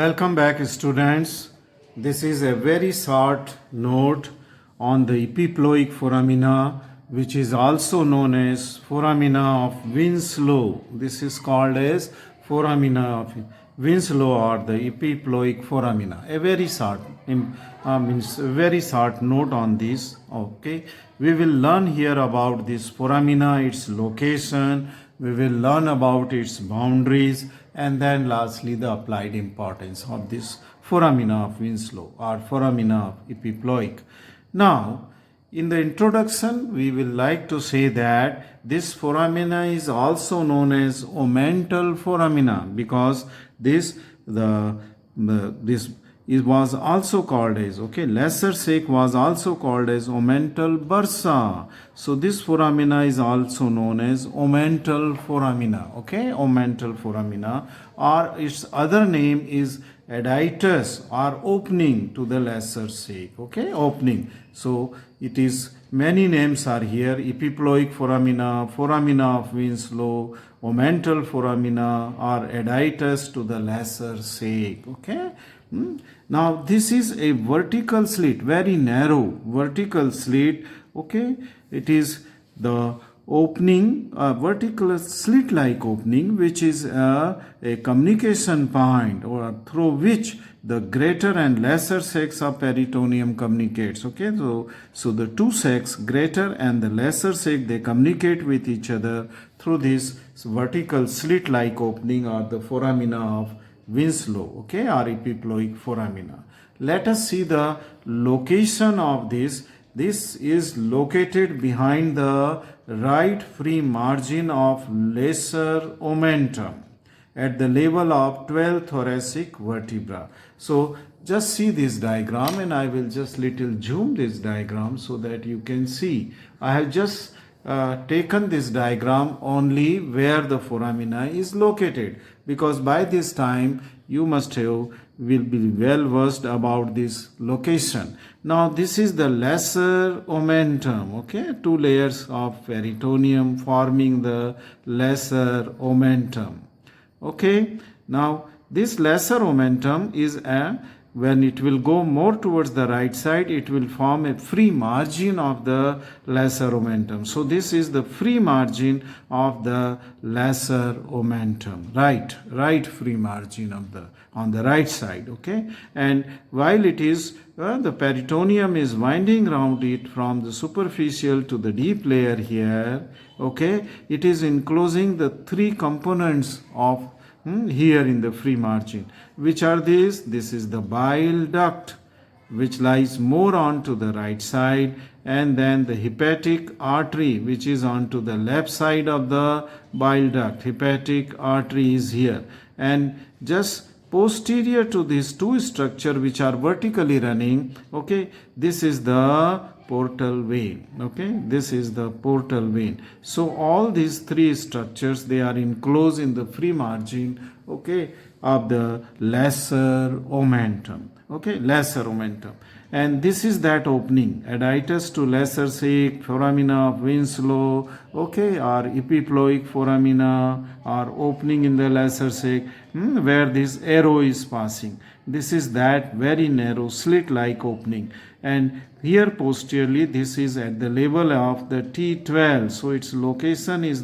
Welcome back, students. This is a very short note on the epiploic foramina, which is also known as foramina of Winslow. This is called as foramina of Winslow or the epiploic foramina. A very short means a very short note on this. Okay, we will learn here about this foramina, its location. We will learn about its boundaries, and then lastly the applied importance of this foramina of Winslow or foramina of epiploic. Now, in the introduction, we will like to say that this foramina is also known as omental foramina because this it was also called as, lesser sake was also called as omental bursa. So this foramina is also known as omental foramina, omental foramina, or its other name is aditus or opening to the lesser sake, opening. So it is, many names are here: epiploic foramina, foramina of Winslow, omental foramina, or aditus to the lesser sake, Now this is a vertical slit, very narrow vertical slit, It is the opening, a vertical slit like opening, which is a communication point or through which the greater and lesser sacs of peritoneum communicates, so the two sacs, greater and the lesser sac, they communicate with each other through this vertical slit like opening or the foramina of Winslow, or epiploic foramina. Let us see the location of this. This is located behind the right free margin of lesser omentum at the level of 12 thoracic vertebra. So just see this diagram, and I will just little zoom this diagram so that you can see. I have just taken this diagram only where the foramina is located, because by this time you will be well versed about this location. Now this is the lesser omentum, two layers of peritoneum forming the lesser omentum. Now this lesser omentum is when it will go more towards the right side, it will form a free margin of the lesser omentum. So this is the free margin of the lesser omentum, right free margin of the on the right side, And while it is the peritoneum is winding around it from the superficial to the deep layer here, it is enclosing the three components of here in the free margin. Which are these? This is the bile duct, which lies more onto the right side, and then the hepatic artery, which is onto the left side of the bile duct. Hepatic artery is here, and just posterior to these two structures which are vertically running, this is the portal vein, this is the portal vein. So all these three structures, they are enclosed in the free margin, of the lesser omentum, lesser omentum. And this is that opening, aditus to lesser sac, foramina of Winslow, or epiploic foramina, or opening in the lesser sac, where this arrow is passing. This is that very narrow slit-like opening. And here posteriorly, this is at the level of the T12. So its location is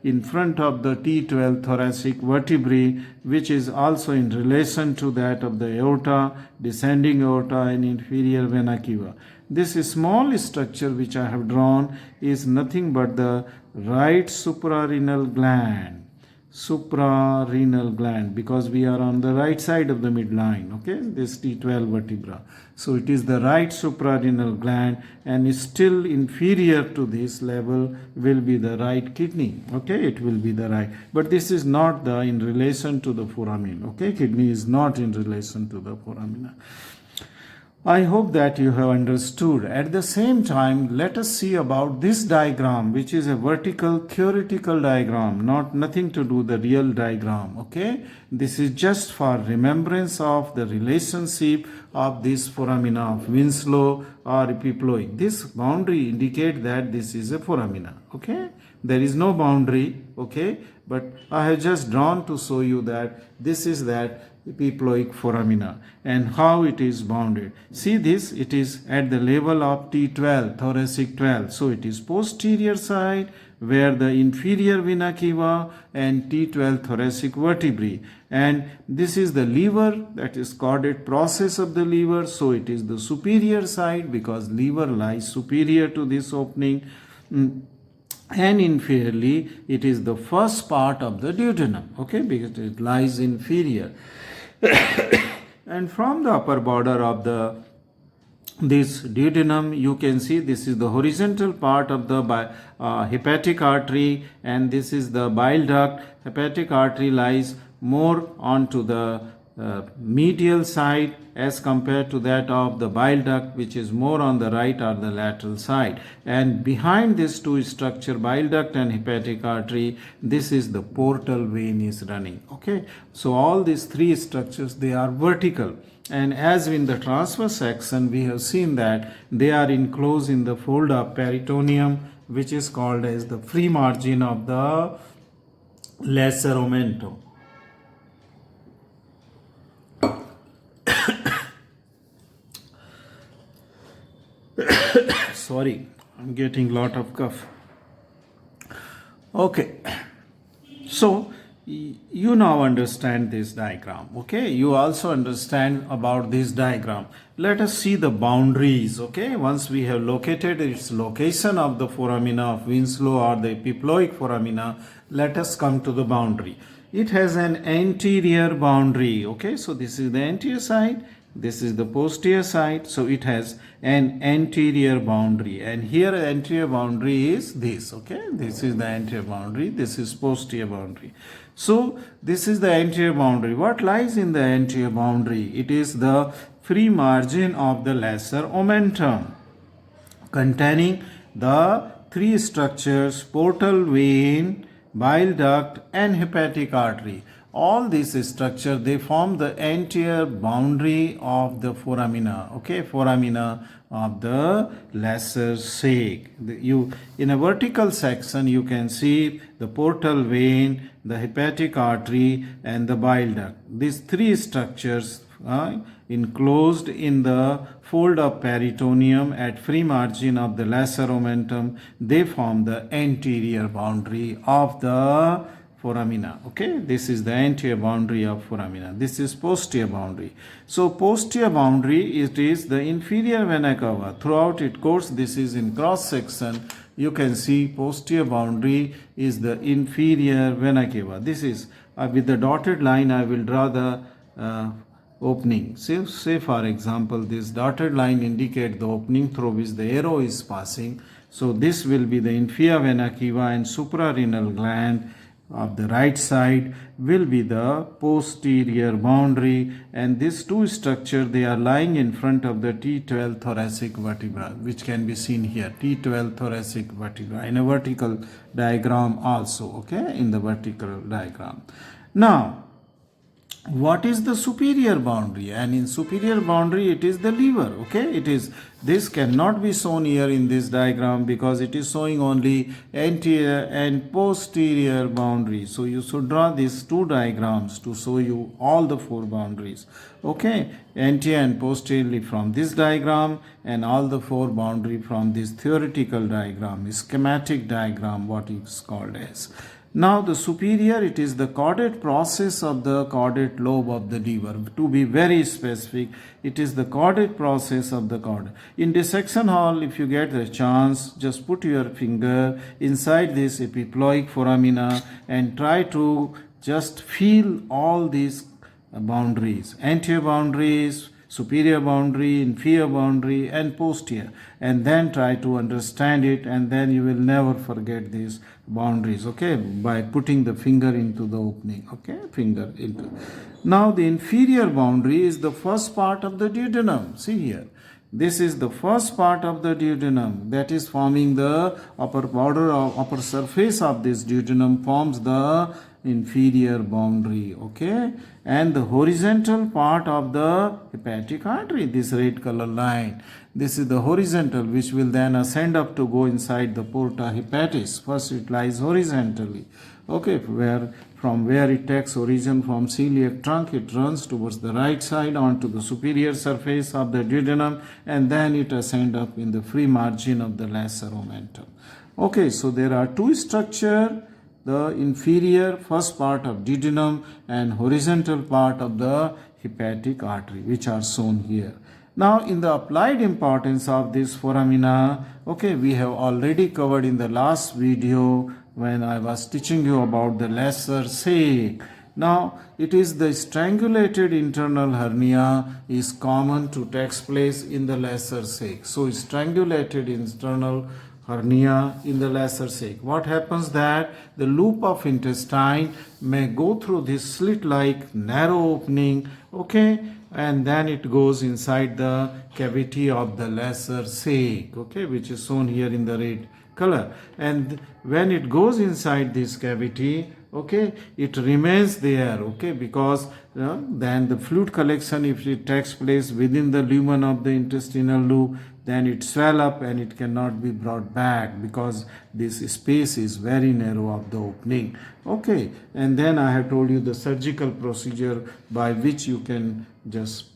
in front of the T12 thoracic vertebrae, which is also in relation to that of the aorta, descending aorta, and inferior vena cava. This small structure which I have drawn is nothing but the right suprarenal gland. Suprarenal gland, because we are on the right side of the midline, this T12 vertebra. So it is the right suprarenal gland, and is still inferior to this level will be the right kidney, it will be the right. But this is not in relation to the foramen, kidney is not in relation to the foramina. I hope that you have understood. At the same time, let us see about this diagram, which is a vertical theoretical diagram, nothing to do with the real diagram, This is just for remembrance of the relationship of this foramina of Winslow or epiploic. This boundary indicates that this is a foramina, there is no boundary, okay, but I have just drawn to show you that this is that epiploic foramina and how it is bounded. See this, it is at the level of T12, thoracic 12. So it is posterior side where the inferior vena cava and T12 thoracic vertebrae. And this is the lever, that is chordate process of the lever. So it is the superior side because lever lies superior to this opening. And inferiorly, it is the first part of the duodenum, okay, because it lies inferior. And from the upper border of this duodenum, you can see this is the horizontal part of the hepatic artery, and this is the bile duct. Hepatic artery lies more onto the medial side as compared to that of the bile duct, which is more on the right or the lateral side. And behind these two structure, bile duct and hepatic artery, this is the portal vein is running, okay. So all these three structures, they are vertical, and as in the transverse section we have seen that they are enclosed in the fold of peritoneum, which is called as the free margin of the lesser omentum. Sorry, I'm getting lot of cough. Okay, so you now understand this diagram, okay. You also understand about this diagram. Let us see the boundaries, okay. Once we have located its location of the foramina of Winslow or the epiploic foramina, let us come to the boundary. It has an anterior boundary, okay. So this is the anterior side, this is the posterior side, so it has an anterior boundary, and here anterior boundary is this, okay. This is the anterior boundary, this is posterior boundary. So this is the anterior boundary. What lies in the anterior boundary? It is the free margin of the lesser omentum, containing the three structures: portal vein, bile duct and hepatic artery. All these structure, they form the anterior boundary of the foramina, okay, foramina of the lesser sac. In a vertical section you can see the portal vein, the hepatic artery and the bile duct. These three structures enclosed in the fold of peritoneum at free margin of the lesser omentum, they form the anterior boundary of the foramina, okay. This is the anterior boundary of foramina. This is posterior boundary. So posterior boundary, it is the inferior vena cava. Throughout its course, this is in cross section. You can see posterior boundary is the inferior vena cava. This is with the dotted line. I will draw the opening. Say for example, this dotted line indicate the opening through which the arrow is passing. So this will be the inferior vena cava, and suprarenal gland of the right side will be the posterior boundary, and these two structures, they are lying in front of the T12 thoracic vertebra, which can be seen here, T12 thoracic vertebra in a vertical diagram also, okay, in the vertical diagram. Now what is the superior boundary? And in superior boundary it is the lever, okay. It is, this cannot be shown here in this diagram because it is showing only anterior and posterior boundary. So you should draw these two diagrams to show you all the four boundaries, okay, anterior and posteriorly from this diagram, and all the four boundary from this theoretical diagram, schematic diagram, what is called as. Now the superior, it is the chordate process of the chordate lobe of the lever. To be very specific, it is the chordate process of the chord. In dissection hall, if you get the chance, just put your finger inside this epiploic foramina and try to just feel all these boundaries, anterior boundaries, superior boundary, inferior boundary and posterior, and then try to understand it, and then you will never forget these boundaries, okay, by putting the finger into the opening, okay, finger into. Now the inferior boundary is the first part of the duodenum. See here, this is the first part of the duodenum, that is forming the upper border of upper surface of this duodenum, forms the inferior boundary, okay, and the horizontal part of the hepatic artery, this red color line, this is the horizontal, which will then ascend up to go inside the porta hepatis. First it lies horizontally, okay, from where it takes origin from celiac trunk, it runs towards the right side onto the superior surface of the duodenum, and then it ascends up in the free margin of the lesser omentum. Okay, so there are two structures, the inferior first part of duodenum and horizontal part of the hepatic artery, which are shown here. Now, in the applied importance of this foramina, okay, we have already covered in the last video when I was teaching you about the lesser sac. Now, it is the strangulated internal hernia is common to takes place in the lesser sac. So, strangulated internal hernia in the lesser sac. What happens that the loop of intestine may go through this slit-like narrow opening, okay, and then it goes inside the cavity of the lesser sac, okay, which is shown here in the red color. And when it goes inside this cavity, okay, it remains there, okay, because then the fluid collection, if it takes place within the lumen of the intestinal loop, then it swell up and it cannot be brought back because this space is very narrow of the opening, okay. And then I have told you the surgical procedure by which you can just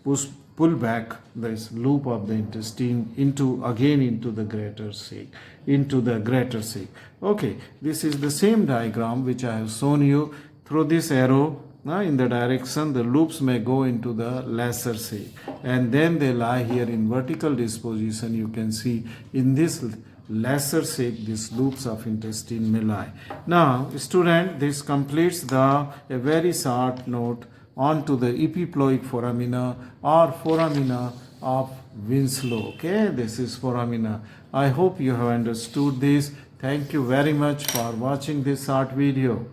pull back this loop of the intestine into the greater sac, okay. This is the same diagram which I have shown you. Through this arrow in the direction, the loops may go into the lesser sac, and then they lie here in vertical disposition. You can see in this lesser sac these loops of intestine may lie. Now student, this completes a very short note on to the epiploic foramina or foramina of Winslow, okay. This is foramina. I hope you have understood this. Thank you very much for watching this short video.